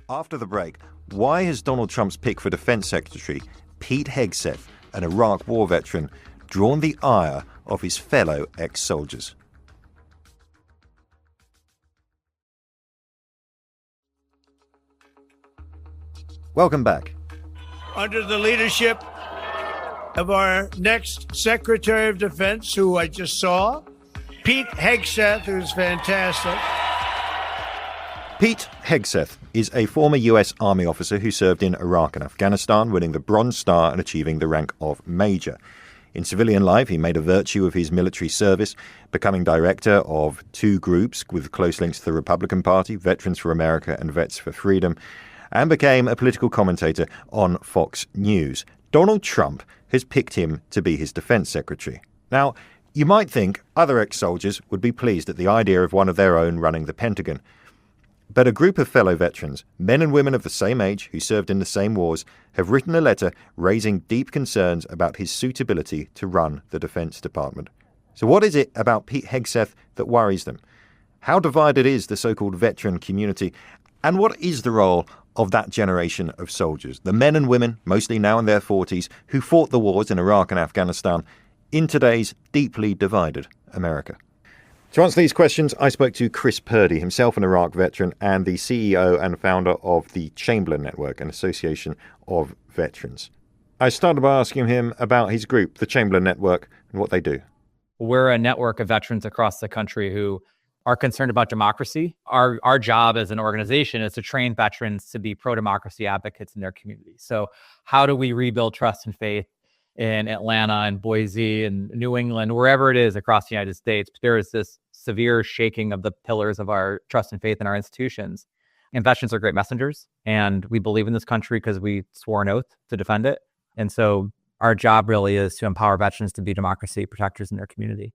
After the break, why has Donald Trump's pick for Defense Secretary, Pete Hegseth, an Iraq war veteran, drawn the ire of his fellow ex-soldiers? Welcome back. Under the leadership of our next Secretary of Defense, who I just saw, Pete Hegseth, who's fantastic. Pete Hegseth is a former U.S. Army officer who served in Iraq and Afghanistan, winning the Bronze Star and achieving the rank of Major. In civilian life, he made a virtue of his military service, becoming director of two groups with close links to the Republican Party, Veterans for America and Vets for Freedom, and became a political commentator on Fox News. Donald Trump has picked him to be his defense secretary. Now, you might think other ex-soldiers would be pleased at the idea of one of their own running the Pentagon. But a group of fellow veterans, men and women of the same age who served in the same wars, have written a letter raising deep concerns about his suitability to run the Defense Department. So what is it about Pete Hegseth that worries them? How divided is the so-called veteran community? And what is the role of that generation of soldiers, the men and women, mostly now in their 40s, who fought the wars in Iraq and Afghanistan in today's deeply divided America? To answer these questions, I spoke to Chris Purdy, himself an Iraq veteran and the CEO and founder of the Chamberlain Network, an association of veterans. I started by asking him about his group, the Chamberlain Network, and what they do. We're a network of veterans across the country who are concerned about democracy. Our job as an organization is to train veterans to be pro-democracy advocates in their community. So how do we rebuild trust and faith in Atlanta and Boise and New England, wherever it is across the United States? There is this severe shaking of the pillars of our trust and faith in our institutions. And veterans are great messengers. And we believe in this country because we swore an oath to defend it. And so our job really is to empower veterans to be democracy protectors in their community.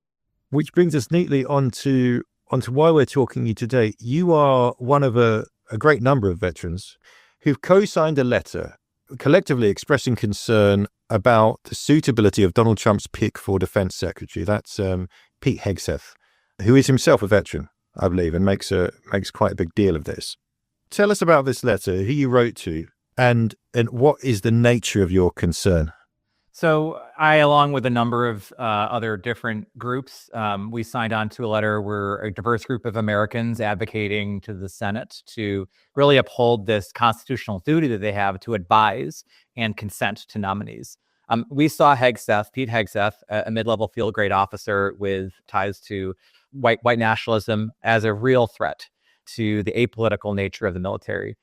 Which brings us neatly onto why we're talking to you today. You are one of a great number of veterans who've co-signed a letter collectively expressing concern about the suitability of Donald Trump's pick for Defense Secretary. That's Pete Hegseth, who is himself a veteran, I believe, and makes quite a big deal of this. Tell us about this letter, who you wrote to, and what is the nature of your concern? So I, along with a number of other different groups, we signed on to a letter. We're a diverse group of Americans advocating to the Senate to really uphold this constitutional duty that they have to advise and consent to nominees. We saw Pete Hegseth, a mid-level field-grade officer with ties to white nationalism, as a real threat to the apolitical nature of the military.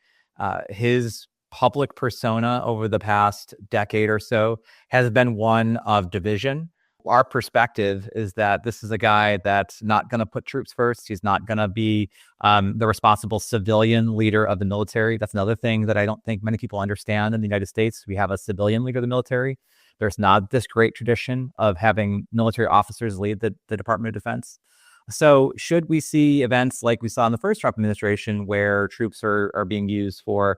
His public persona over the past decade or so has been one of division. Our perspective is that this is a guy that's not going to put troops first. He's not going to be the responsible civilian leader of the military. That's another thing that I don't think many people understand in the United States. We have a civilian leader of the military. There's not this great tradition of having military officers lead the Department of Defense. So should we see events like we saw in the first Trump administration where troops are being used for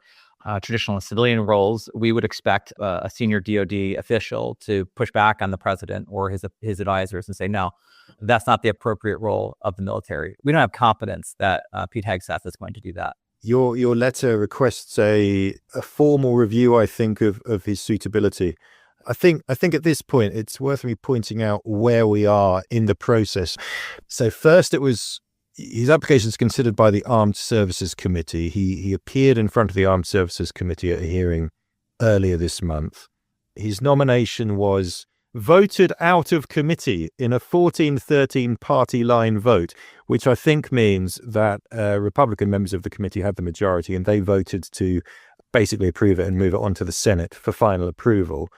traditional civilian roles, we would expect a senior DOD official to push back on the president or his advisors and say, no, that's not the appropriate role of the military. We don't have confidence that Pete Hegseth is going to do that. Your letter requests a formal review, I think, of his suitability. I think at this point, it's worth me pointing out where we are in the process. So first, it was his application is considered by the Armed Services Committee. He appeared in front of the Armed Services Committee at a hearing earlier this month. His nomination was voted out of committee in a 14-13 party line vote, which I think means that Republican members of the committee had the majority and they voted to basically approve it and move it on to the Senate for final approval.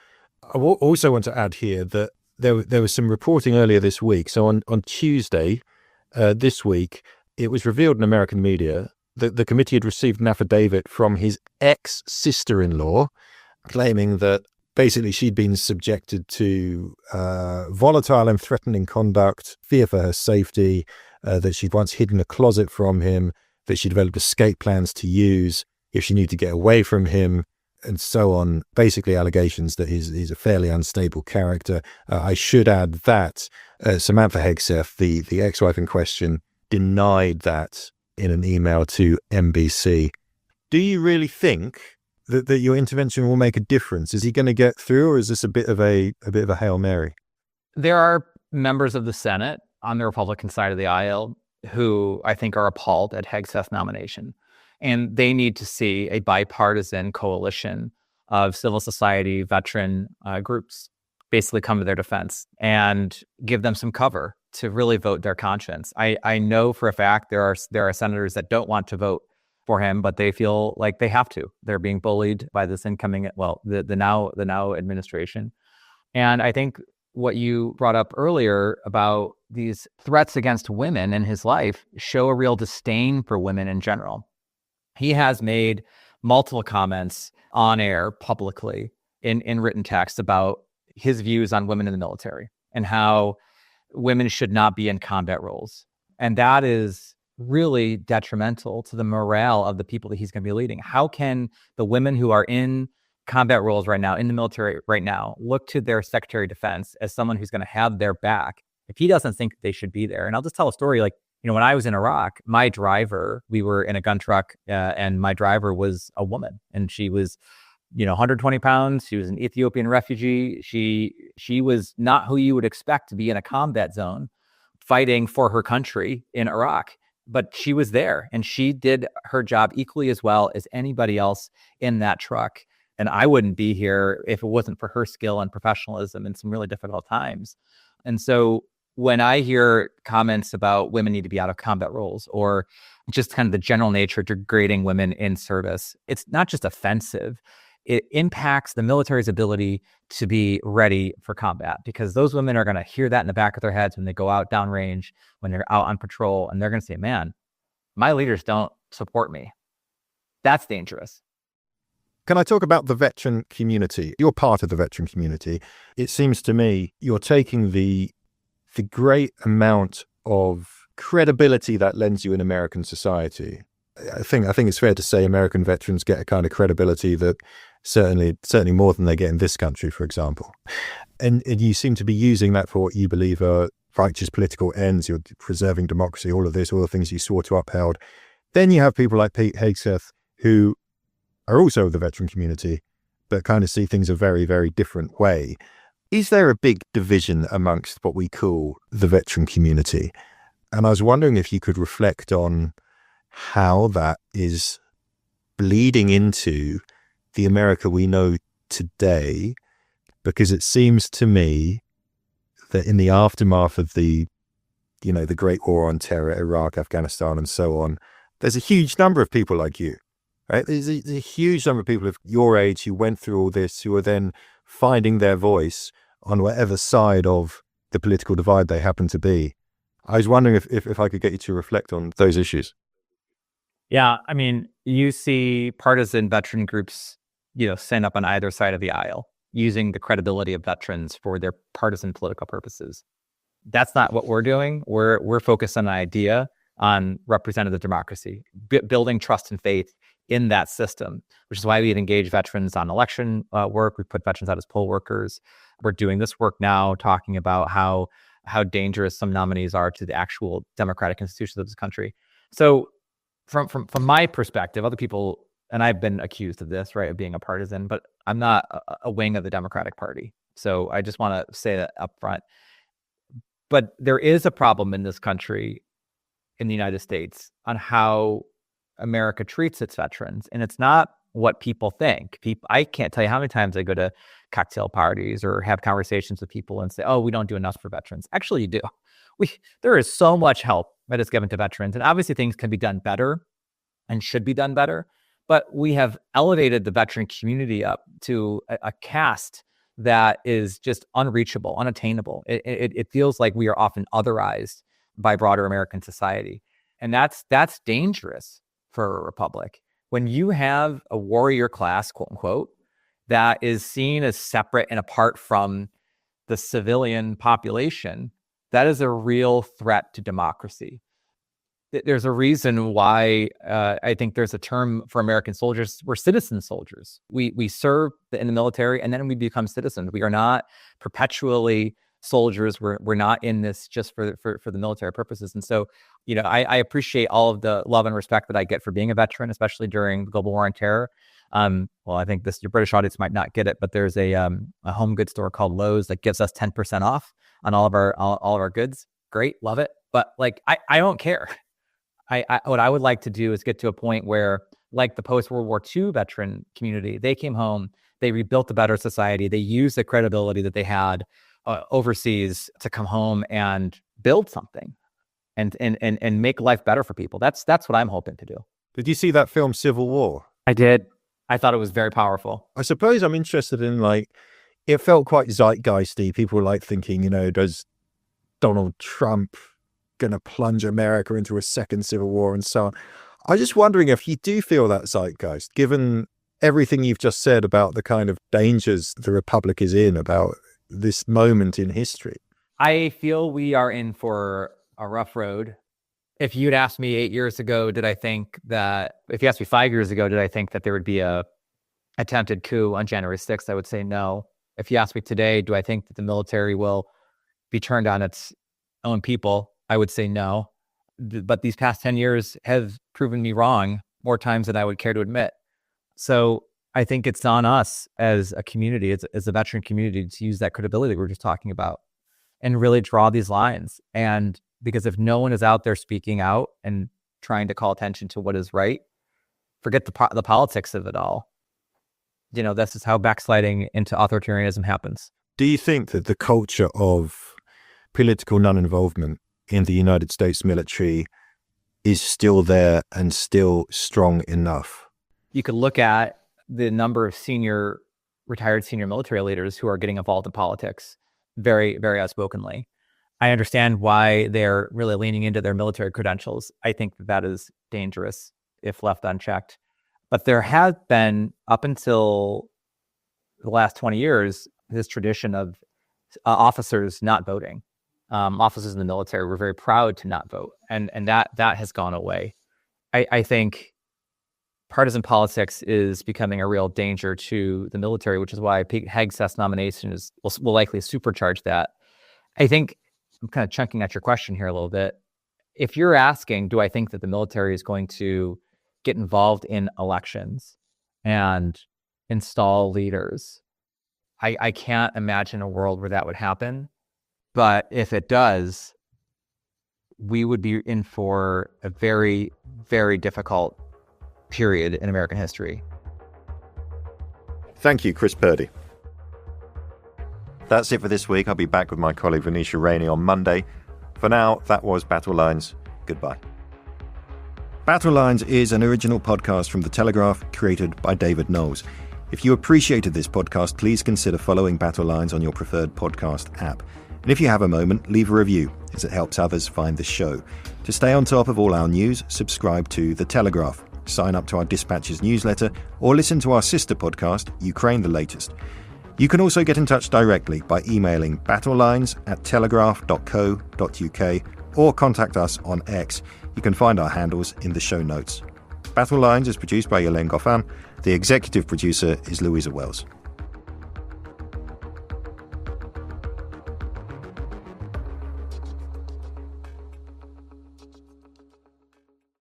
I also want to add here that there was some reporting earlier this week. So on Tuesday, this week, it was revealed in American media that the committee had received an affidavit from his ex-sister-in-law claiming that basically she'd been subjected to volatile and threatening conduct, fear for her safety, that she'd once hidden a closet from him, that she developed escape plans to use if she needed to get away from him, and so on. Basically allegations that he's a fairly unstable character. I should add that Samantha Hegseth, the ex-wife in question, denied that in an email to NBC. Do you really think that your intervention will make a difference? Is he going to get through, or is this a bit of a Hail Mary? There are members of the Senate on the Republican side of the aisle who I think are appalled at Hegseth's nomination. And they need to see a bipartisan coalition of civil society veteran groups basically come to their defense and give them some cover to really vote their conscience. I know for a fact there are senators that don't want to vote for him, but they feel like they have to. They're being bullied by this incoming, the now administration. And I think what you brought up earlier about these threats against women in his life show a real disdain for women in general. He has made multiple comments on air publicly in written text about his views on women in the military and how women should not be in combat roles. And that is really detrimental to the morale of the people that he's going to be leading. How can the women who are in combat roles right now, in the military right now, look to their Secretary of Defense as someone who's going to have their back if he doesn't think they should be there? And I'll just tell a story. Like, when I was in Iraq, my driver, we were in a gun truck and my driver was a woman, and she was, 120 pounds. She was an Ethiopian refugee. She was not who you would expect to be in a combat zone fighting for her country in Iraq. But she was there and she did her job equally as well as anybody else in that truck. And I wouldn't be here if it wasn't for her skill and professionalism in some really difficult times. And so when I hear comments about women need to be out of combat roles, or just kind of the general nature degrading women in service, it's not just offensive. It impacts the military's ability to be ready for combat, because those women are going to hear that in the back of their heads when they go out downrange, when they're out on patrol, and they're going to say, man, my leaders don't support me. That's dangerous. Can I talk about the veteran community? You're part of the veteran community. It seems to me you're taking the great amount of credibility that lends you in American society. I think it's fair to say American veterans get a kind of credibility that certainly more than they get in this country, for example. And you seem to be using that for what you believe are righteous political ends. You're preserving democracy, all of this, all the things you swore to uphold. Then you have people like Pete Hegseth, who are also the veteran community, but kind of see things a very, very different way. Is there a big division amongst what we call the veteran community? And I was wondering if you could reflect on how that is bleeding into the America we know today, because it seems to me that in the aftermath of the Great War on Terror, Iraq, Afghanistan, and so on, there's a huge number of people like you, right? There's a huge number of people of your age who went through all this, who are then finding their voice on whatever side of the political divide they happen to be. I was wondering if I could get you to reflect on those issues. Yeah, I mean, you see partisan veteran groups, stand up on either side of the aisle, using the credibility of veterans for their partisan political purposes. That's not what we're doing. We're focused on an idea, on representative democracy, building trust and faith in that system, which is why we've engaged veterans on election work. We put veterans out as poll workers. We're doing this work now, talking about how dangerous some nominees are to the actual democratic institutions of this country. So from my perspective, other people, and I've been accused of this, right, of being a partisan, but I'm not a wing of the Democratic Party. So I just want to say that up front. But there is a problem in this country, in the United States, on how America treats its veterans. And it's not what people think. I can't tell you how many times I go to cocktail parties or have conversations with people and say, oh, we don't do enough for veterans. Actually, you do. There is so much help that is given to veterans. And obviously things can be done better and should be done better. But we have elevated the veteran community up to a caste that is just unreachable, unattainable. It feels like we are often otherized by broader American society. And that's dangerous for a republic. When you have a warrior class, quote unquote, that is seen as separate and apart from the civilian population, that is a real threat to democracy. There's a reason why I think there's a term for American soldiers. We're citizen soldiers. We serve in the military and then we become citizens. We are not perpetually soldiers. We're not in this just for the military purposes. And so, I appreciate all of the love and respect that I get for being a veteran, especially during the global war on terror. Well, I think your British audience might not get it, but there's a home goods store called Lowe's that gives us 10% off on all of our goods. Great, love it. But like, I don't care. What I would like to do is get to a point where, like the post-World War II veteran community, they came home, they rebuilt a better society, they used the credibility that they had overseas to come home and build something and make life better for people. That's what I'm hoping to do. Did you see that film Civil War? I did. I thought it was very powerful. I suppose I'm interested in, like, it felt quite zeitgeisty. People were like thinking, does Donald Trump going to plunge America into a second civil war and so on? I'm just wondering if you do feel that zeitgeist, given everything you've just said about the kind of dangers the Republic is in, about this moment in history. I feel we are in for a rough road. If you'd asked me 8 years ago, if you asked me 5 years ago, did I think that there would be a attempted coup on January 6th? I would say no. If you ask me today, do I think that the military will be turned on its own people? I would say no. But these past 10 years have proven me wrong more times than I would care to admit. So I think it's on us as a community, as a veteran community, to use that credibility we were just talking about and really draw these lines. And because if no one is out there speaking out and trying to call attention to what is right, forget the politics of it all. This is how backsliding into authoritarianism happens. Do you think that the culture of political non-involvement in the United States military is still there and still strong enough? You could look at the number of retired senior military leaders who are getting involved in politics very, very outspokenly. I understand why they're really leaning into their military credentials. I think that is dangerous if left unchecked. But there has been, up until the last 20 years, this tradition of officers not voting. Officers in the military were very proud to not vote, and that has gone away. I think partisan politics is becoming a real danger to the military, which is why Pete Hegseth's nomination will likely supercharge that. I think I'm kind of chunking at your question here a little bit. If you're asking, do I think that the military is going to get involved in elections and install leaders? I can't imagine a world where that would happen. But if it does, we would be in for a very, very difficult period in American history. Thank you, Chris Purdy. That's it for this week. I'll be back with my colleague Venetia Rainey on Monday. For now, that was Battle Lines. Goodbye. Battle Lines is an original podcast from The Telegraph, created by David Knowles. If you appreciated this podcast, please consider following Battle Lines on your preferred podcast app. And if you have a moment, leave a review, as it helps others find the show. To stay on top of all our news, subscribe to The Telegraph, sign up to our Dispatches newsletter, or listen to our sister podcast, Ukraine the Latest. You can also get in touch directly by emailing battlelines@telegraph.co.uk or contact us on X. You can find our handles in the show notes. Battle Lines is produced by Elaine Goffin. The executive producer is Louisa Wells.